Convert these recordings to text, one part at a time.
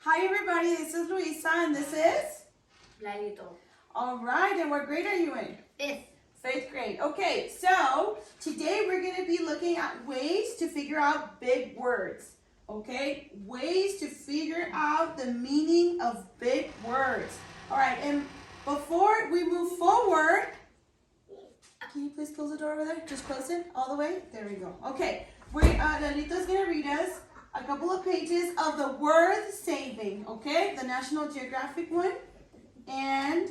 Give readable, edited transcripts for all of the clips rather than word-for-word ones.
Hi everybody, this is Luisa and this is? Lalito. All right, and what grade are you in? Fifth. Fifth grade. Okay, so today we're going to be looking at ways to figure out big words. Okay, ways to figure out the meaning of big words. All right, and before we move forward, can you please close the door over there? Just close it all the way. There we go. Okay, Lalito's going to read us a couple of pages of the Worth Saving, okay? The National Geographic one. And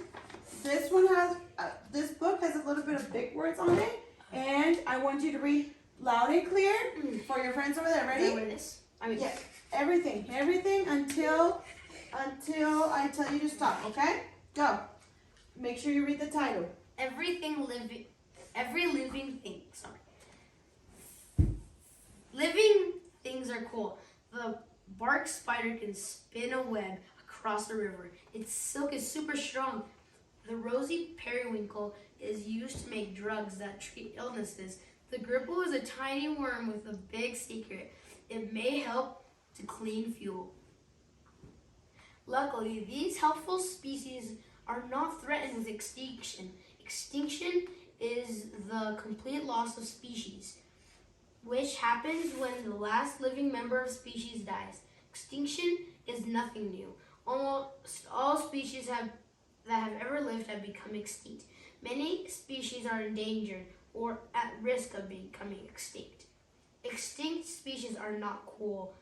this one has, this book has a little bit of big words on it. And I want you to read loud and clear for your friends over there. Ready? Yeah, everything until I tell you to stop, okay? Go. Make sure you read the title. Every living thing. Living things are cool. The bark spider can spin a web across the river. Its silk is super strong. The rosy periwinkle is used to make drugs that treat illnesses. The gripple is a tiny worm with a big secret. It may help to clean fuel. Luckily, these helpful species are not threatened with extinction. Extinction is the complete loss of species, which happens when the last living member of species dies. Extinction is nothing new. Almost all species that have ever lived have become extinct. Many species are endangered or at risk of becoming extinct. Extinct species are not cool.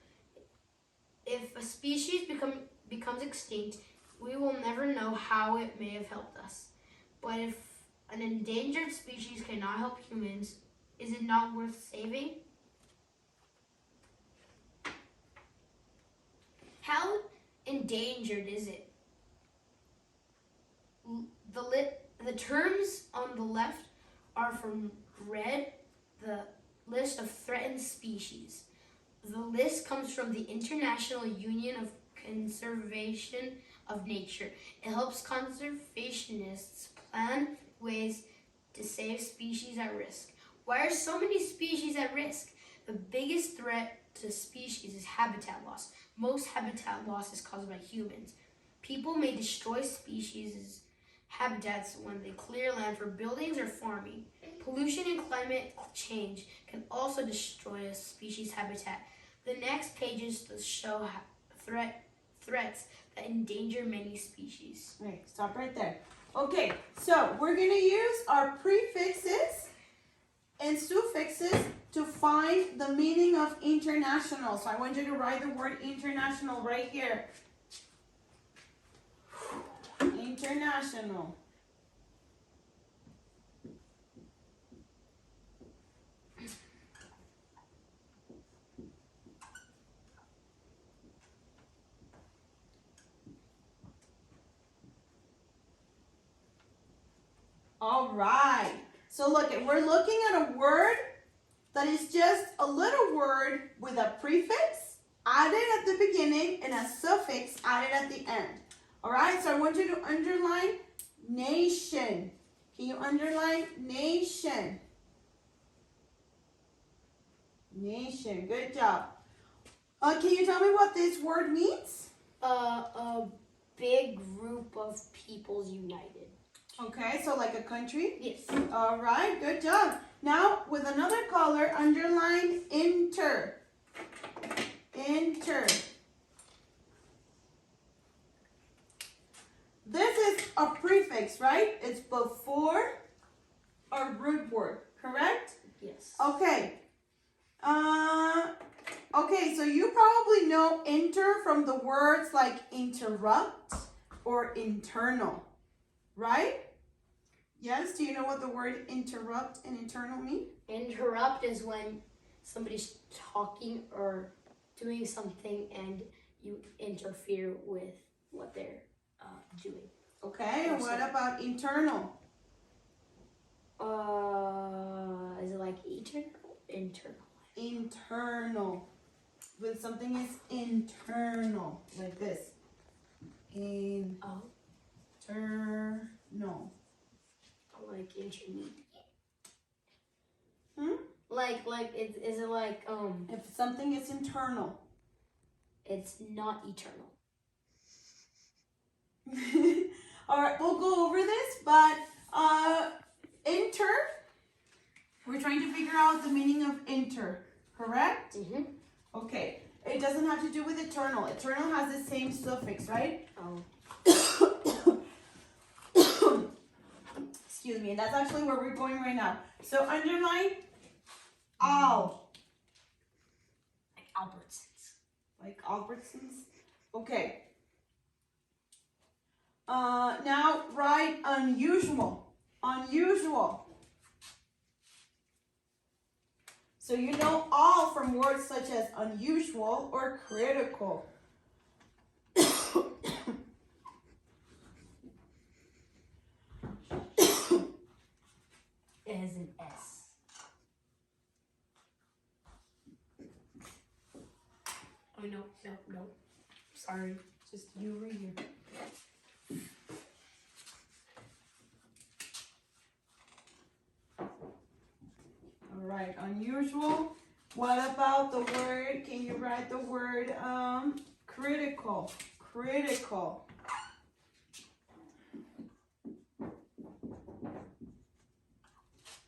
If a species becomes extinct, we will never know how it may have helped us. But if an endangered species cannot help humans, is it not worth saving? How endangered is it? The terms on the left are from RED, the list of threatened species. The list comes from the International Union of Conservation of Nature. It helps conservationists plan ways to save species at risk. Why are so many species at risk? The biggest threat to species is habitat loss. Most habitat loss is caused by humans. People may destroy species' habitats when they clear land for buildings or farming. Pollution and climate change can also destroy a species' habitat. The next pages show threats that endanger many species. Right, stop right there. Okay, so we're going to use our prefixes and suffixes to find the meaning of international. So I want you to write the word international right here. International. All right. So look, we're looking at a word that is just a little word with a prefix added at the beginning and a suffix added at the end. All right, so I want you to underline nation. Can you underline nation? Nation, good job. Can you tell me what this word means? A big group of peoples united. Okay, so like a country? Yes. All right, good job. Now, with another color, underline inter. Inter. This is a prefix, right? It's before a root word, correct? Yes. Okay. Okay, so you probably know inter from the words like interrupt or internal, right? Yes, do you know what the word interrupt and internal mean? Interrupt is when somebody's talking or doing something and you interfere with what they're doing. Okay, and what about internal? Is it like eternal? Internal. Internal. When something is internal, like this. Internal. Like intermediate. Is it like If something is internal. it's not eternal. All right, we'll go over this, but inter, we're trying to figure out the meaning of inter, correct? Mm-hmm. Okay, it doesn't have to do with eternal. Eternal has the same suffix, right? Oh. Excuse me, and that's actually where we're going right now. So underline all. Like Albertsons. Like Albertsons? Okay. Now write unusual. Unusual. So you know all from words such as unusual or critical. It has an S. Oh, no. Sorry. Just you read here. All right, unusual. What about the word? Can you write the word critical? Critical.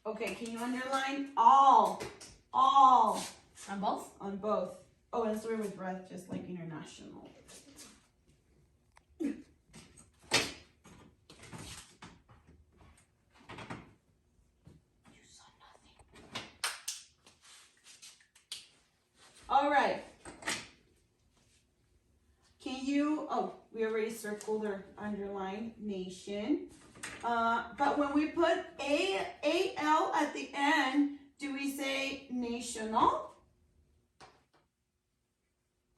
Okay, can you underline all? All. On both? On both. Oh, and it's with breath, just like international. You saw nothing. All right. Can you, oh, we already circled or underlined nation. But when we put A-L at the end, do we say national?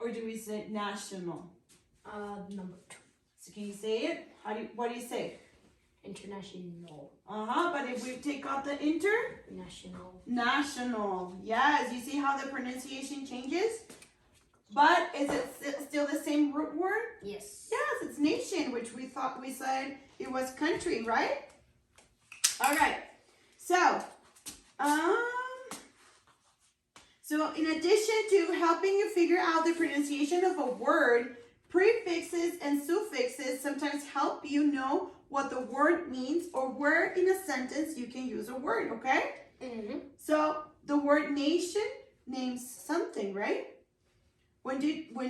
Or do we say national? Number 2. So can you say it? What do you say? International. But if we take out the inter? National. National. Yes, you see how the pronunciation changes? But is it still the same root word? Yes. Yes, it's nation, which we said it was country, right? All right. So in addition to helping you figure out the pronunciation of a word, prefixes and suffixes sometimes help you know what the word means or where in a sentence you can use a word, okay? Mm-hmm. So the word nation names something, right? When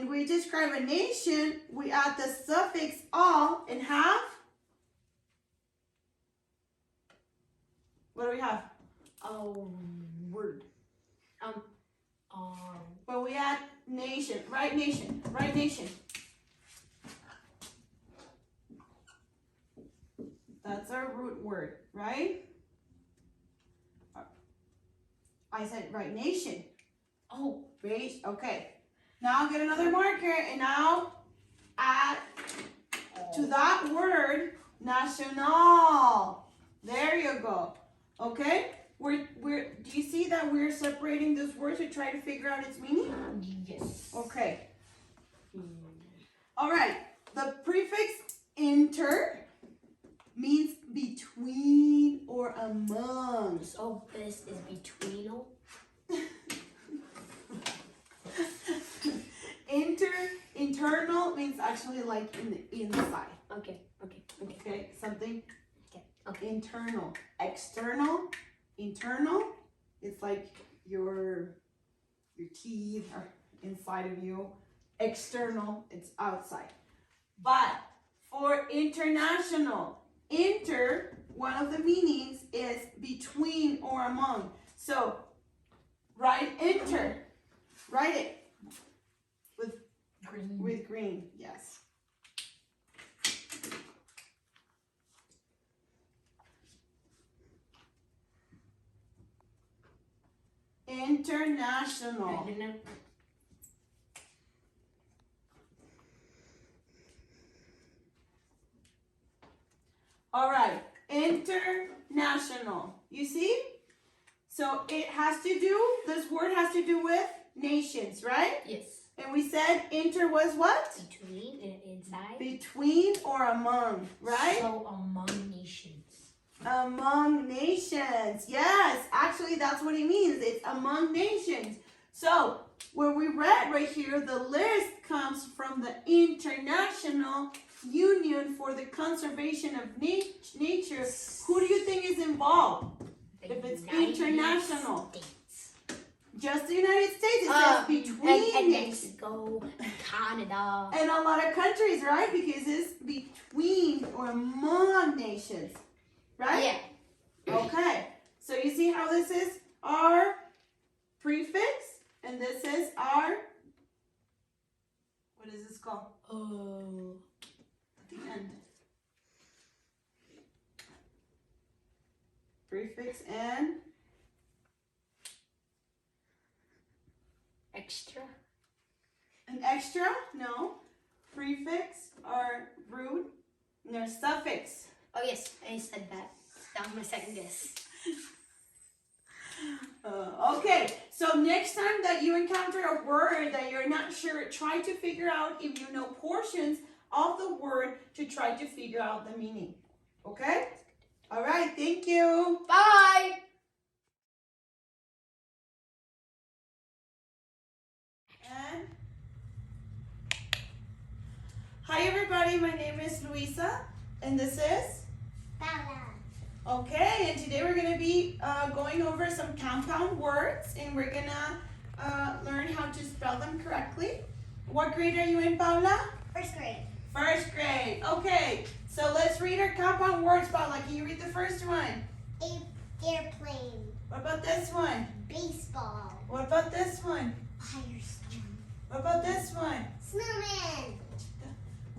we describe a nation, we add the suffix all and have, what do we have? Word. When we add nation, right nation, right nation. That's our root word, right? I said right nation. Oh. Great, okay. Now get another marker and now add to that word national. There you go. Okay? Do you see that we're separating those words to try to figure out its meaning? Yes. Okay. All right. The prefix inter means between or among. So this is between. Internal means actually like in the inside. Okay. Okay, something Okay. internal. External, it's like your teeth are inside of you. External, it's outside. But for international, one of the meanings is between or among. So write write it with green, yes. International. All right, international. You see? So it has to do, this word has to do with nations, right? Yes. And we said inter was what? Between and inside. Between or among, right? So among nations. Among nations. Yes, actually that's what it means. It's among nations. So when we read right here, the list comes from the international Union for the Conservation of Nature, who do you think is involved? If it's international. States. Just the United States. It says between and nations. Mexico, Canada. And a lot of countries, right? Because it's between or among nations. Right? Yeah. Okay. So you see how this is our prefix? And this is our, what is this called? Oh. At the end. Prefix and Extra. an extra? No. Prefix or root. And there's suffix. Oh yes, I said that. That was my second guess. Okay, so next time that you encounter a word that you're not sure, try to figure out if you know portions of the word to try to figure out the meaning. Okay? All right, thank you. Bye. And hi everybody, my name is Luisa, and this is Paula. okay. And today we're gonna be going over some compound words, and we're gonna learn how to spell them correctly. What grade are you in, Paula? First grade. First grade. Okay, so let's read our compound words, Paula. Can you read the first one? Airplane. What about this one? Baseball. What about this one? Firestorm. What about this one? Snowman.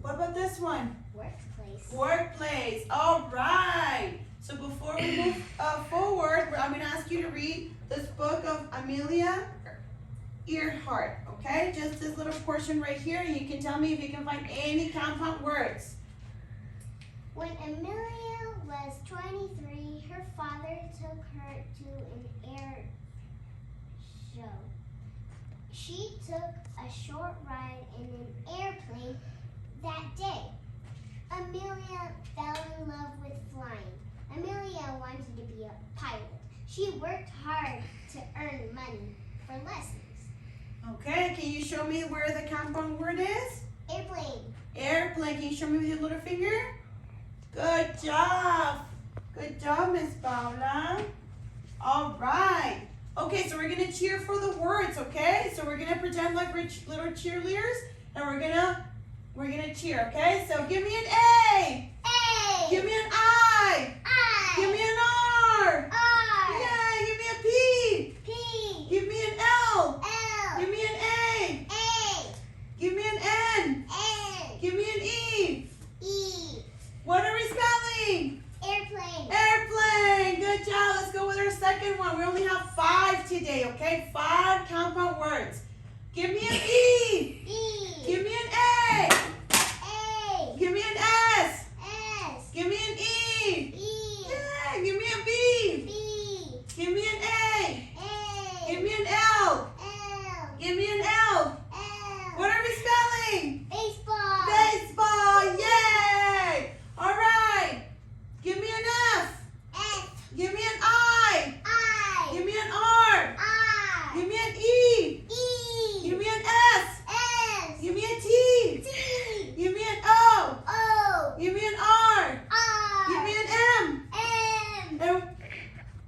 What about this one? Workplace. Workplace. All right. So before we move forward, I'm going to ask you to read this book of Amelia Earhart. Okay, just this little portion right here, and you can tell me if you can find any compound words. When Amelia was 23, her father took her to an air show. She took a short ride in an airplane that day. Amelia fell in love with flying. Amelia wanted to be a pilot. She worked hard to earn money for lessons. Okay, can you show me where the compound word is? Airplane. Airplane. Can you show me with your little finger? Good job. Good job, Miss Paula. All right. Okay, so we're going to cheer for the words, okay? So we're going to pretend like we're little cheerleaders, and we're going to cheer, okay? So give me an A. A. Give me an I. I. Give me an R. R. Yeah, give me a P. P. Give me an L. L. Give me an A. A. Give me an N. N. Give me an E. E. What are we spelling? Airplane. Airplane. Good job. Let's go with our second one. We only have 5 today, okay? 5 compound words. Give me an E. E. Give me an A. A. Give me an S. S. Give me an E. E. Yeah. Give me a B. B. Give me an A. A. Give me an L. L. Give me an L. L. What are we spelling? Baseball. Baseball. Yay. All right. Give me an F. F. Give me an I. I. Give me an R. I. Give me an E. E. Give me an S. S. Give me a T. T. Give me an O. O. Give me an R. R. Give me an M. M. And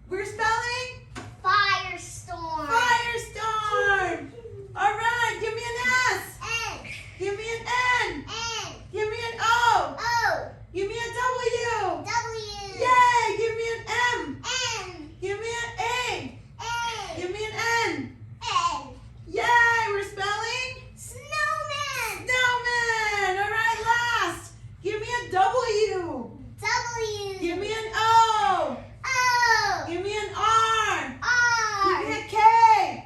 we're spelling Firestorm. Firestorm. All right. Give me an S. S. Give me an N. N. Give me an O. O. Give me a W. W. Yay. Give me an M. N. Give me an A. A. Give me an N. N. Yay. We're spelling Snowman. snowman. All right. Last. Give me a W. W. Give me an O. O. Give me an R. Give me R. a K.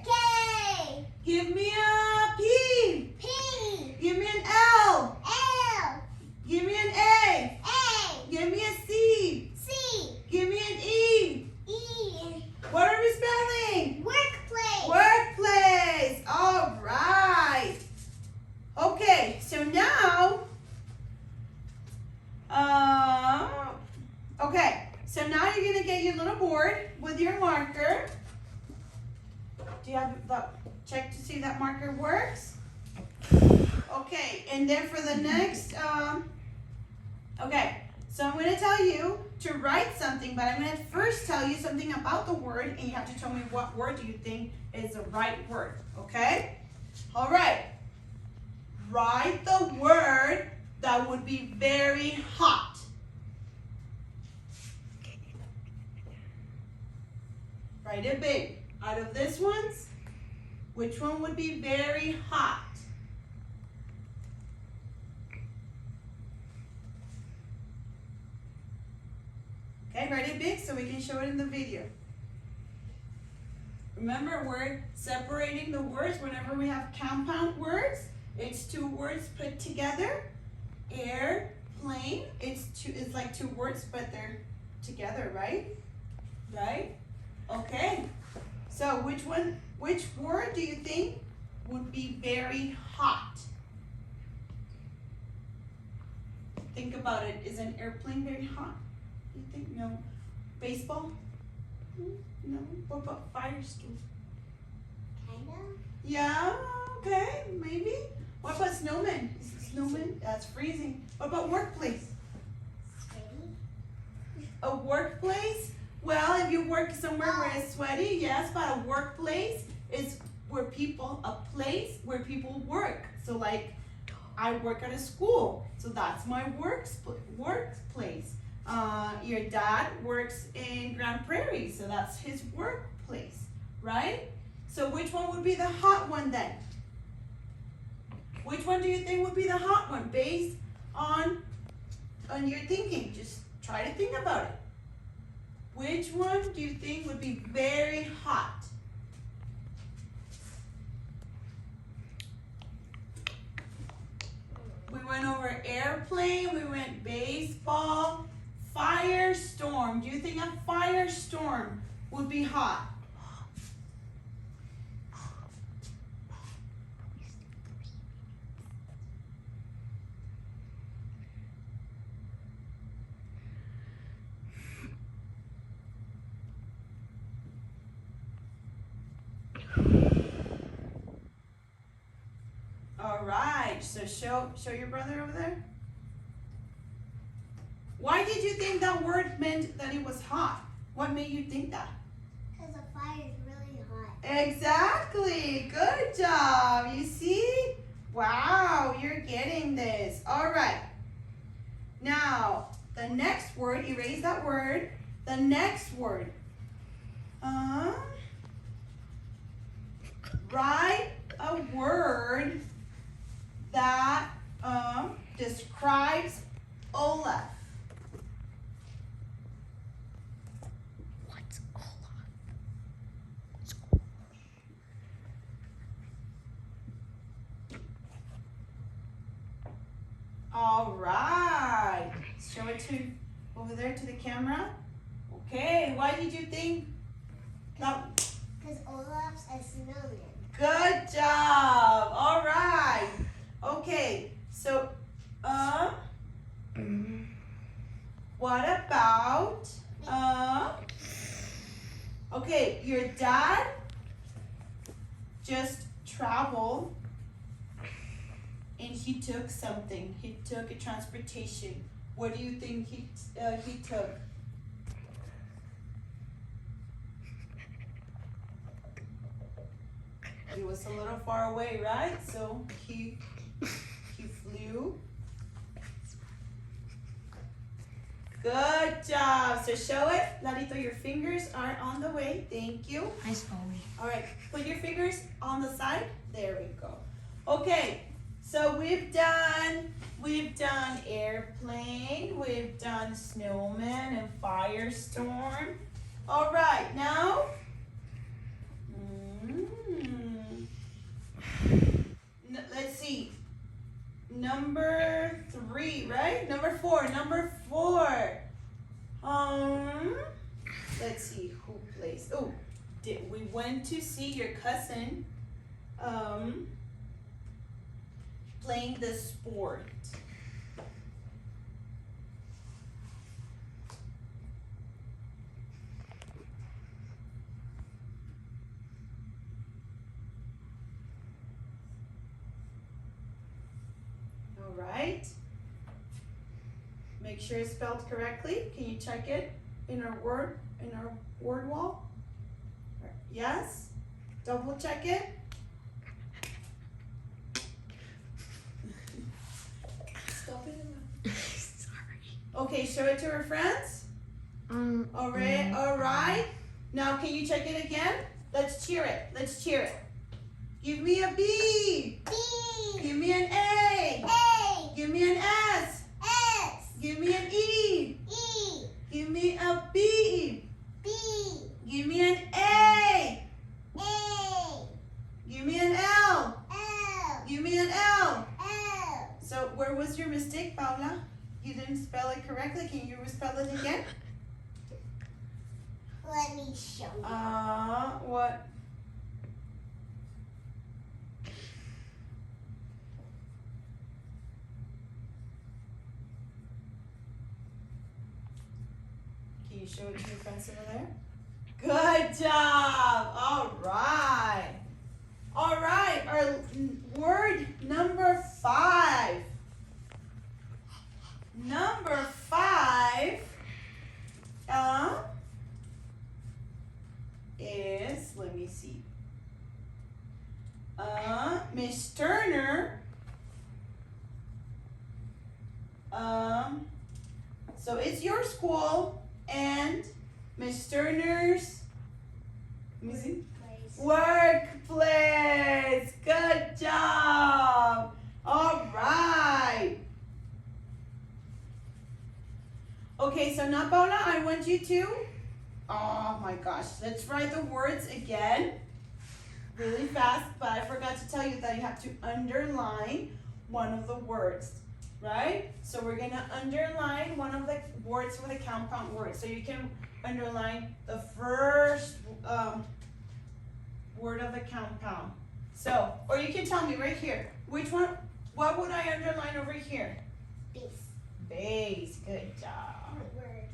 K. Give me a P. P. Give me an L. L. Give me an A. A. Give me a C. C. Give me an E. E. What are we spelling? Workplace. Workplace. All right. Okay, so now, you're gonna get your little board with your marker. Do you have the check to see that marker works? Okay, and then for the next Okay, so I'm going to tell you to write something, but I'm going to first tell you something about the word, and you have to tell me what word do you think is the right word, okay? All right. Write the word that would be very hot. Write it big. Out of these ones, which one would be very hot? Okay, write it big so we can show it in the video. Remember, we're separating the words whenever we have compound words. It's two words put together. Airplane, it's like two words, but they're together, right? Right? Okay. So which word do you think would be very hot? Think about it. Is an airplane very hot? You think no? Baseball? No. What about firestorm? Kinda. Yeah, okay, maybe. What about snowman? Is it snowman? That's freezing. What about workplace? Sweaty. A workplace? Well, if you work somewhere where it's sweaty, yes, but a workplace is where a place where people work. So like, I work at a school, so that's my workplace. Your dad works in Grand Prairie, so that's his workplace, right? So which one would be the hot one then? Which one do you think would be the hot one based on your thinking? Just try to think about it. Which one do you think would be very hot? We went over airplane, we went baseball, firestorm. Do you think a firestorm would be hot? All right, so show your brother over there. Why did you think that word meant that it was hot? What made you think that? Because the fire is really hot. Exactly, good job. You see? Wow, you're getting this. All right. Now, the next word, erase that word. The next word. Write a word that describes Olaf. What's Olaf? All right. Show it to over there to the camera. Okay, why did you think that? Because Olaf's a snowman. Good job. All right. Okay, so what about okay, your dad just traveled and he took something. He took a transportation. What do you think he took? It was a little far away, right? So he flew. Good job. So show it. Larito, your fingers are on the way. Thank you. Nice phone. All right, put your fingers on the side. There we go. Okay, so we've done airplane, we've done snowman and firestorm. All right, now let's see. Number 3, right? Number 4. Let's see who plays. Oh, we went to see your cousin playing the sport. All right. Make make sure it's spelled correctly. Can you check it in our word wall? Yes? Double check it. Stop it. Sorry. Okay, show it to her friends. All right. Now can you check it again? Let's cheer it. Let's cheer it. Give me a B. B. Give me an A. A. Give me an S. S. Give me an E. E. Give me a B. B. Give me an A. A. Give me an L. L. Give me an L. L. So where was your mistake, Paula? You didn't spell it correctly. Can you spell it again? Let me show you. What? Can you show it to your friends over there? Good job. All right. All right. Our word number 5. Number 5 is, let me see. Miss Turner. So it's your school and Miss Turner's, let me see. Workplace. Good job. All right. Okay, so now Paula, I want you to, oh my gosh, let's write the words again really fast, but I forgot to tell you that you have to underline one of the words, right? So we're gonna underline one of the words with a compound word. So you can underline the first word of the compound. So, or you can tell me right here, which one, what would I underline over here? Base. Base, good job. Word.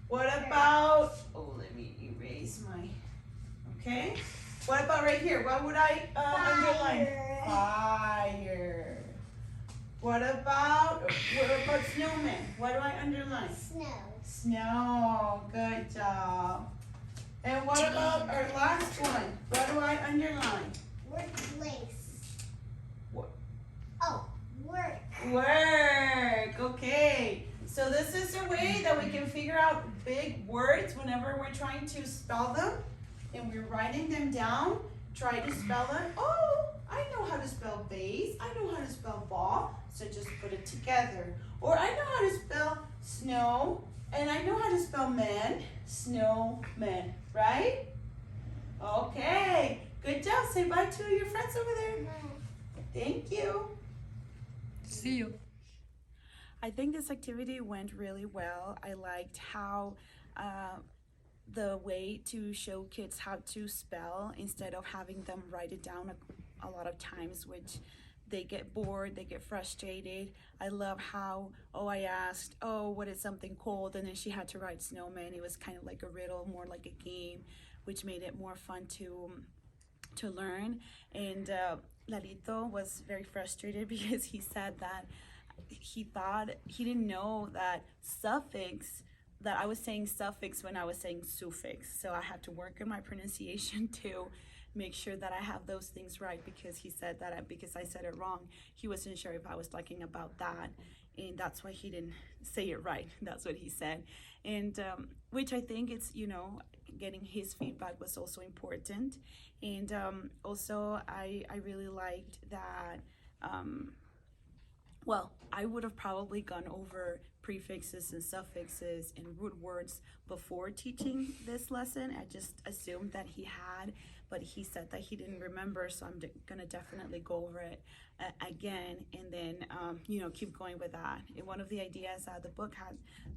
What about, oh, let me erase my, okay. What about right here? What would I underline? Fire. What about snowman? What do I underline? Snow. Snow, good job. And what about our last one? What do I underline? Workplace. What? Oh, work. Work, okay. So this is a way that we can figure out big words whenever we're trying to spell them and we're writing them down. Try to spell it. Oh, I know how to spell base. I know how to spell ball. So just put it together. Or I know how to spell snow and I know how to spell man, snowman, right? Okay, good job. Say bye to your friends over there. Thank you. See you. I think this activity went really well. I liked how the way to show kids how to spell instead of having them write it down a lot of times, which they get bored, they get frustrated. I love how, I asked, what is something cold? And then she had to write snowman. It was kind of like a riddle, more like a game, which made it more fun to learn. And Lalito was very frustrated because he said that he didn't know that that I was saying suffix when I was saying suffix. So I had to work on my pronunciation to make sure that I have those things right, because he said that because I said it wrong, he wasn't sure if I was talking about that, and that's why he didn't say it right. That's what he said. And which I think it's, getting his feedback was also important. And also I really liked that, I would have probably gone over prefixes and suffixes and root words before teaching this lesson. I just assumed that he had, but he said that he didn't remember, so I'm gonna definitely go over it again, and then keep going with that. And one of the ideas that the book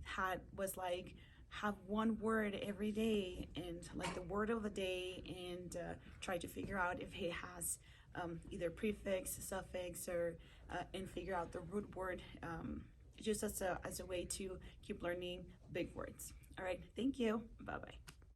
had was like, have one word every day, and like the word of the day, and try to figure out if it has either prefix, suffix, or and figure out the root word, just as a way to keep learning big words. All right, thank you. Bye-bye.